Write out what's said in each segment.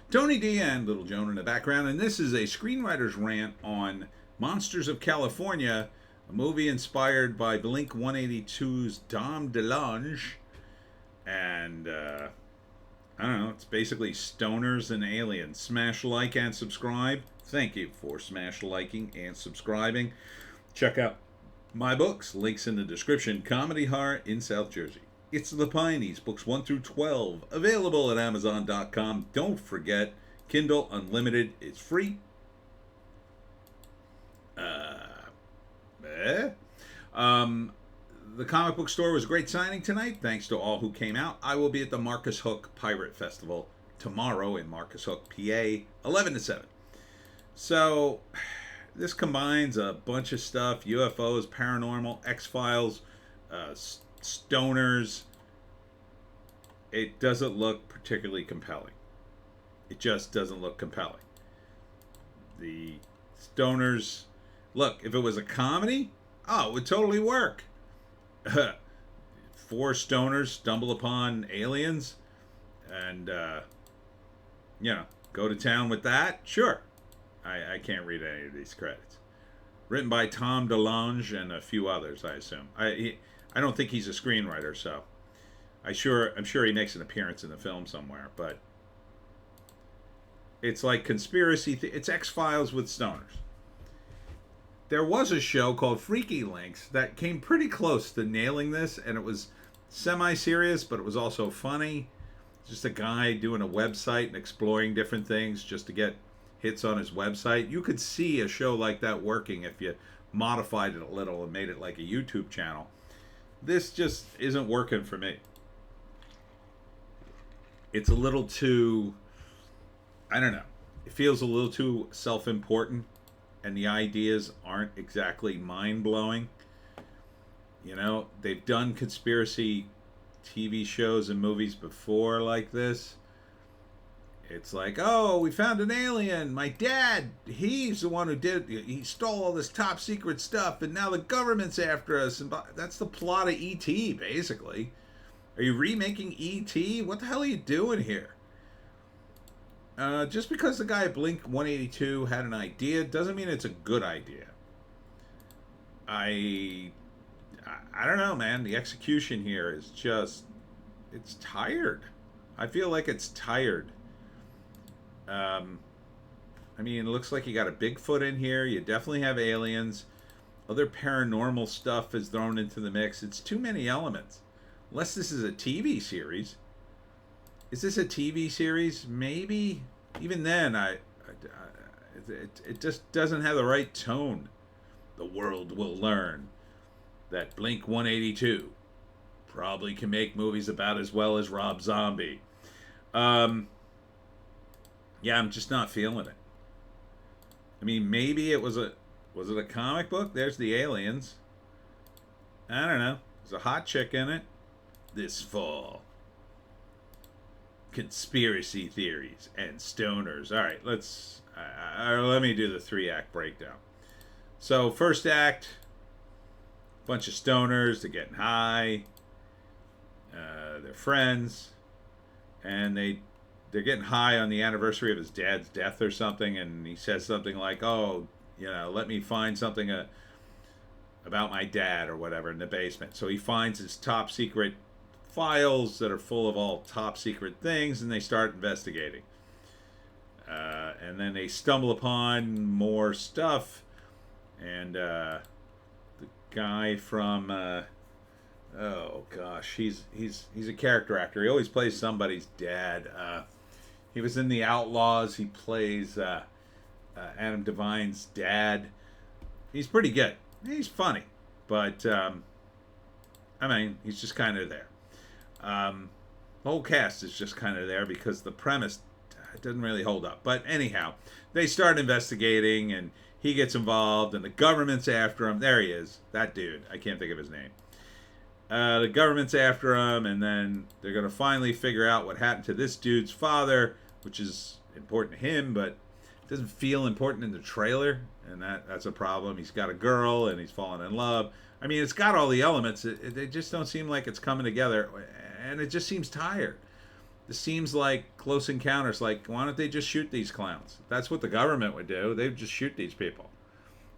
Tony D and Little Joan in the background, and this is a screenwriter's rant on Monsters of California, a movie inspired by Blink 182's Dom DeLonge. And, I don't know, it's basically stoners and aliens. Smash like and subscribe. Thank you for smash liking and subscribing. Check out my books, links in the description. Comedy Horror in South Jersey. It's the Pineys, books 1 through 12, available at Amazon.com. Don't forget, Kindle Unlimited is free. The comic book store was a great signing tonight. Thanks to all who came out. I will be at the Marcus Hook Pirate Festival tomorrow in Marcus Hook, PA, 11 to 7. So, this combines a bunch of stuff: UFOs, paranormal, X-Files, stoners. It doesn't look particularly compelling. It just doesn't look compelling. The stoners, look, if it was a comedy, oh, it would totally work. 4 stoners stumble upon aliens and, go to town with that. Sure. I can't read any of these credits. Written by Tom DeLonge and a few others, I assume. I don't think he's a screenwriter, so I'm sure he makes an appearance in the film somewhere, but it's like conspiracy. It's X-Files with stoners. There was a show called Freaky Links that came pretty close to nailing this, and it was semi-serious, but it was also funny. Just a guy doing a website and exploring different things just to get hits on his website. You could see a show like that working if you modified it a little and made it like a YouTube channel. This just isn't working for me. It's a little too, I don't know, it feels a little too self-important, and the ideas aren't exactly mind-blowing. You know, they've done conspiracy TV shows and movies before like this. It's like, oh, we found an alien. My dad, he's the one who did it. He stole all this top secret stuff, and now the government's after us. And that's the plot of E.T., basically. Are you remaking E.T.? What the hell are you doing here? Just because the guy at Blink 182 had an idea doesn't mean it's a good idea. I don't know, man. The execution here is just, it's tired. I feel like it's tired. I mean, it looks like you got a Bigfoot in here. You definitely have aliens. Other paranormal stuff is thrown into the mix. It's too many elements. Unless this is a TV series. Is this a TV series? Maybe. Even then, it just doesn't have the right tone. The world will learn that Blink 182 probably can make movies about as well as Rob Zombie. Yeah, I'm just not feeling it. I mean, maybe it was it a comic book? There's the aliens. I don't know. There's a hot chick in it. This fall. Conspiracy theories and stoners. All right, let me do the 3-act breakdown. So, first act, bunch of stoners, they're getting high. They're friends, and they're getting high on the anniversary of his dad's death or something, and he says something like, oh, let me find something about my dad or whatever in the basement. So he finds his top secret files that are full of all top secret things, and they start investigating. And then they stumble upon more stuff, and the guy from oh gosh, he's a character actor. He always plays somebody's dad. He was in The Outlaws. He plays Adam Devine's dad. He's pretty good. He's funny, but I mean, he's just kind of there. The whole cast is just kind of there because the premise doesn't really hold up. But anyhow, they start investigating, and he gets involved, and the government's after him. There he is, that dude. I can't think of his name. The government's after him, and then they're going to finally figure out what happened to this dude's father, which is important to him, but doesn't feel important in the trailer, and that's a problem. He's got a girl, and he's fallen in love. I mean, it's got all the elements. They just don't seem like it's coming together, and it just seems tired. This seems like Close Encounters. Like, why don't they just shoot these clowns? That's what the government would do. They would just shoot these people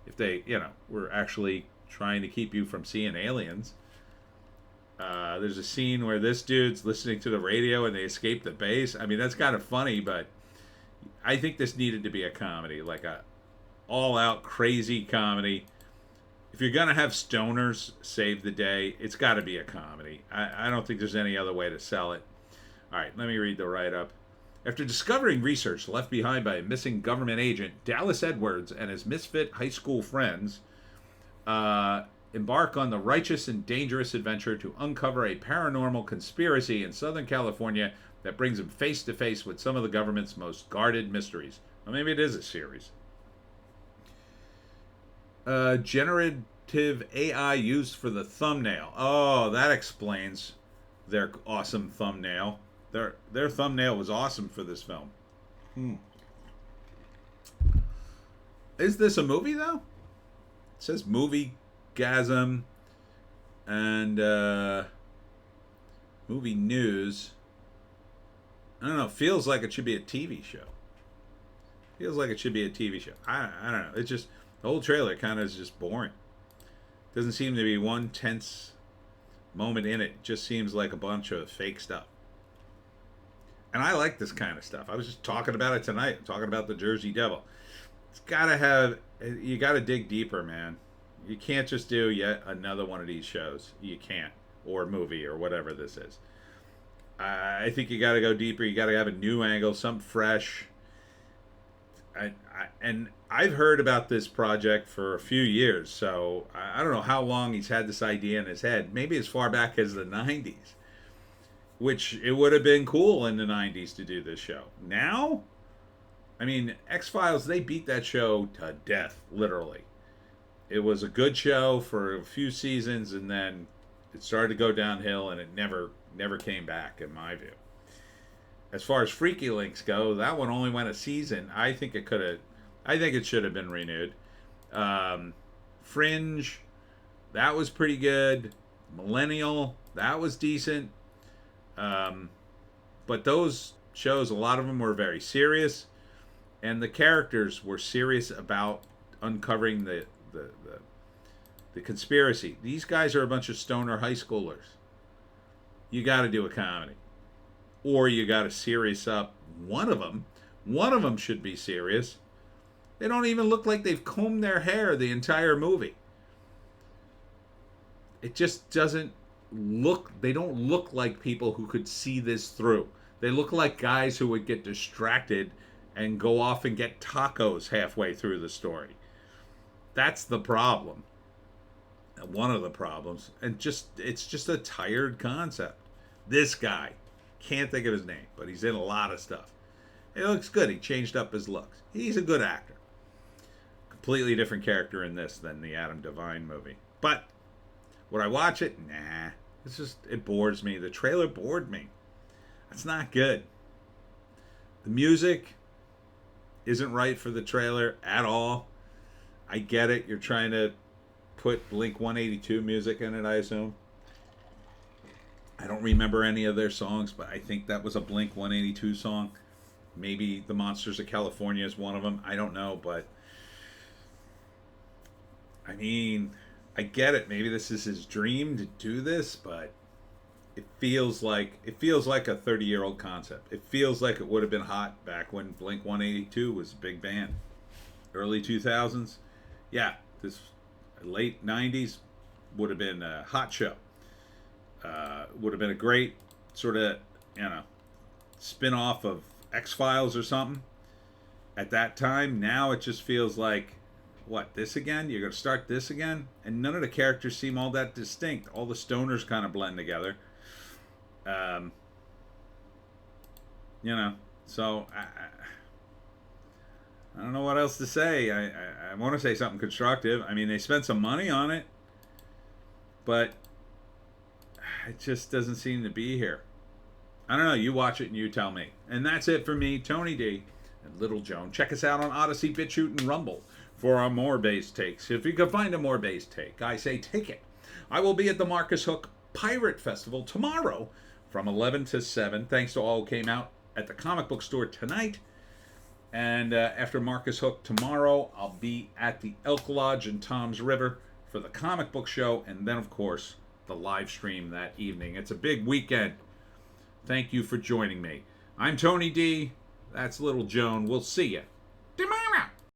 if they, were actually trying to keep you from seeing aliens. There's a scene where this dude's listening to the radio and they escape the base. I mean, that's kind of funny, but I think this needed to be a comedy, like a all-out crazy comedy. If you're gonna have stoners save the day, it's got to be a comedy. I don't think there's any other way to sell it. All right, let me read the write-up. After discovering research left behind by a missing government agent, Dallas Edwards and his misfit high school friends embark on the righteous and dangerous adventure to uncover a paranormal conspiracy in Southern California that brings them face to face with some of the government's most guarded mysteries. Well, maybe it is a series. Generative AI used for the thumbnail. Oh, that explains their awesome thumbnail. Their thumbnail was awesome for this film. Is this a movie, though? It says movie gasm and movie news. I don't know. Feels like it should be a TV show. Feels like it should be a TV show. I don't know. It's just, the whole trailer kind of is just boring. Doesn't seem to be one tense moment in it. It just seems like a bunch of fake stuff. And I like this kind of stuff. I was just talking about it tonight. I'm talking about the Jersey Devil. It's gotta have, you gotta dig deeper, man. You can't just do yet another one of these shows. You can't. Or movie or whatever this is. I think you gotta go deeper. You gotta have a new angle, something fresh. And I've heard about this project for a few years, so I don't know how long he's had this idea in his head. Maybe as far back as the 90s, which it would have been cool in the 90s to do this show. Now, I mean, X-Files, they beat that show to death, literally. It was a good show for a few seasons, and then it started to go downhill, and it never came back, in my view. As far as Freaky Links go, that one only went a season. I think it should have been renewed. Fringe, that was pretty good. Millennial, that was decent. But those shows, a lot of them were very serious, and the characters were serious about uncovering the conspiracy. These guys are a bunch of stoner high schoolers. You got to do a comedy. Or you got to serious up one of them. One of them should be serious. They don't even look like they've combed their hair the entire movie. It just doesn't look, they don't look like people who could see this through. They look like guys who would get distracted and go off and get tacos halfway through the story. That's the problem. One of the problems. And it's just a tired concept. This guy, can't think of his name, but he's in a lot of stuff. He looks good. He changed up his looks. He's a good actor. Completely different character in this than the Adam Devine movie. But would I watch it? Nah. It bores me. The trailer bored me. That's not good. The music isn't right for the trailer at all. I get it. You're trying to put Blink 182 music in it, I assume. I don't remember any of their songs, but I think that was a Blink 182 song. Maybe The Monsters of California is one of them. I don't know, but I mean, I get it. Maybe this is his dream to do this, but it feels like a 30-year-old concept. It feels like it would have been hot back when Blink 182 was a big band. Early 2000s. Yeah, this late 90s would have been a hot show. Would have been a great sort of, spin-off of X-Files or something at that time. Now it just feels like, what, this again? You're going to start this again? And none of the characters seem all that distinct. All the stoners kind of blend together. So I don't know what else to say. I want to say something constructive. I mean, they spent some money on it, but it just doesn't seem to be here. I don't know. You watch it and you tell me. And that's it for me, Tony D and Little Joan. Check us out on Odysee, Bitchute, and Rumble for our more bass takes. If you can find a more bass take, I say take it. I will be at the Marcus Hook Pirate Festival tomorrow from 11 to 7. Thanks to all who came out at the comic book store tonight. And after Marcus Hook tomorrow, I'll be at the Elk Lodge in Toms River for the comic book show. And then, of course, the live stream that evening. It's a big weekend. Thank you for joining me. I'm Tony D. That's Little Joan. We'll see you